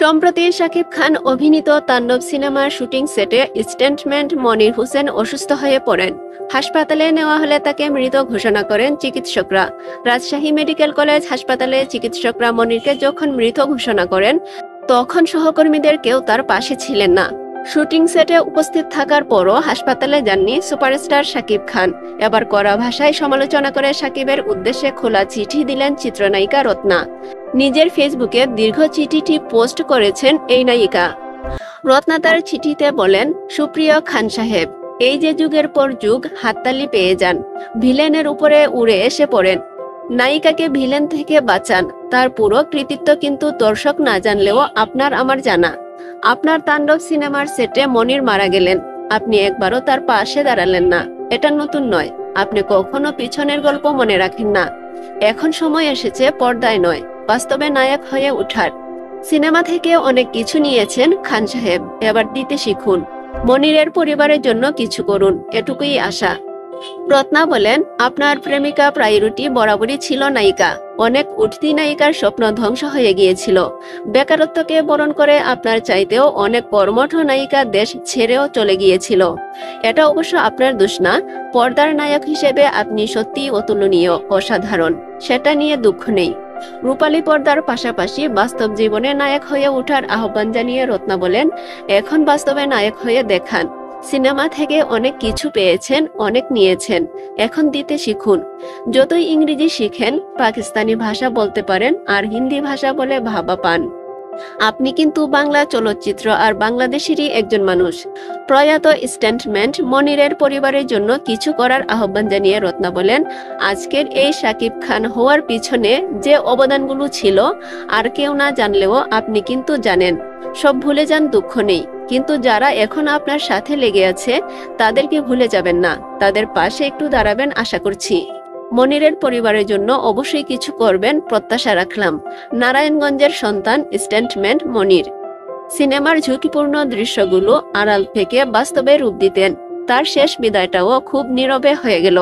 সম্প্রতি শাকিব খান অভিনীত তাণ্ডব সিনেমার শুটিং সেটে স্টান্টম্যান মনির হোসেন অসুস্থ হয়ে পড়েন। হাসপাতালে নেওয়া হলে তাকে মৃত ঘোষণা করেন চিকিৎসকরা। রাজশাহী মেডিকেল কলেজ হাসপাতালে চিকিৎসকরা মনিরকে যখন মৃত ঘোষণা করেন, তখন সহকর্মীদের কেউ তার পাশে ছিলেন না। শুটিং সেটে উপস্থিত থাকার পরও হাসপাতালে যাননি সুপারস্টার শাকিব খান। এবার কড়া ভাষায় সমালোচনা করে শাকিবের উদ্দেশ্যে খোলা চিঠি দিলেন চিত্রনায়িকা রত্না। নিজের ফেসবুকে দীর্ঘ চিঠিটি পোস্ট করেছেন এই নায়িকা। রত্না তার চিঠিতে বলেন, সুপ্রিয় খান সাহেব, এই যে যুগের পর যুগ হাততালি পেয়ে যান, ভিলেনের উপরে উড়ে এসে পড়েন, নায়িকাকে ভিলেন থেকে বাঁচান, তার পুরো কৃতিত্ব কিন্তু দর্শক না জানলেও আপনার আমার জানা। আপনার তাণ্ডব সিনেমার সেটে মনির মারা গেলেন, আপনি একবারও তার পাশে দাঁড়ালেন না। এটা নতুন নয়, আপনি কখনো পিছনের গল্প মনে রাখেন না। এখন সময় এসেছে পর্দায় নয়, বাস্তবে নায়ক হয়ে ওঠার। সিনেমা থেকে অনেক কিছু নিয়েছেন খান সাহেব, এবার দিতে শিখুন। মনিরের পরিবারের জন্য কিছু করুন, এটুকুই আশা। রত্না বলেন, আপনার প্রেমিকা প্রায়োরিটি বরাবরই ছিল নায়িকা। অনেক উঠতি নায়িকার স্বপ্ন ধ্বংস হয়ে গিয়েছিল। বেকারত্বকে বরণ করে আপনার চাইতেও অনেক কর্মঠ নায়িকা দেশ ছেড়েও চলে গিয়েছিল। এটা অবশ্য আপনার দোষ না। পর্দার নায়ক হিসেবে আপনি সত্যিই অতুলনীয়, অসাধারণ, সেটা নিয়ে দুঃখ নেই। রূপালী পর্দার পাশাপাশি বাস্তব জীবনে নায়ক হয়ে ওঠার আহ্বান জানিয়ে রত্না বলেন, এখন বাস্তবে নায়ক হয়ে দেখান। সিনেমা থেকে অনেক কিছু পেয়েছেন, অনেক নিয়েছেন, এখন দিতে শিখুন। যতই ইংরেজি শিখেন, পাকিস্তানি ভাষা বলতে পারেন আর হিন্দি ভাষা বলে ভাবা পান। আপনি কিন্তু বাংলা চলচ্চিত্র আর বাংলাদেশেরই একজন মানুষ। প্রয়াত স্টান্টম্যান মনিরের পরিবারের জন্য কিছু করার আহ্বান জানিয়ে রত্না বলেন, আজকের এই শাকিব খান হওয়ার পিছনে যে অবদানগুলো ছিল আর কেউ না জানলেও আপনি কিন্তু জানেন। সব ভুলে যান, দুঃখ নেই, কিন্তু যারা এখন আপনার সাথে লেগে আছে তাদেরকে ভুলে যাবেন না, তাদের পাশে একটু দাঁড়াবেন আশা করছি। মনিরের পরিবারের জন্য অবশ্যই কিছু করবেন প্রত্যাশা রাখলাম। নারায়ণগঞ্জের সন্তান স্টান্টম্যান মনির। সিনেমার ঝুঁকিপূর্ণ দৃশ্যগুলো আড়াল থেকে বাস্তবে রূপ দিতেন। তার শেষ বিদায়টাও খুব নীরবে হয়ে গেল।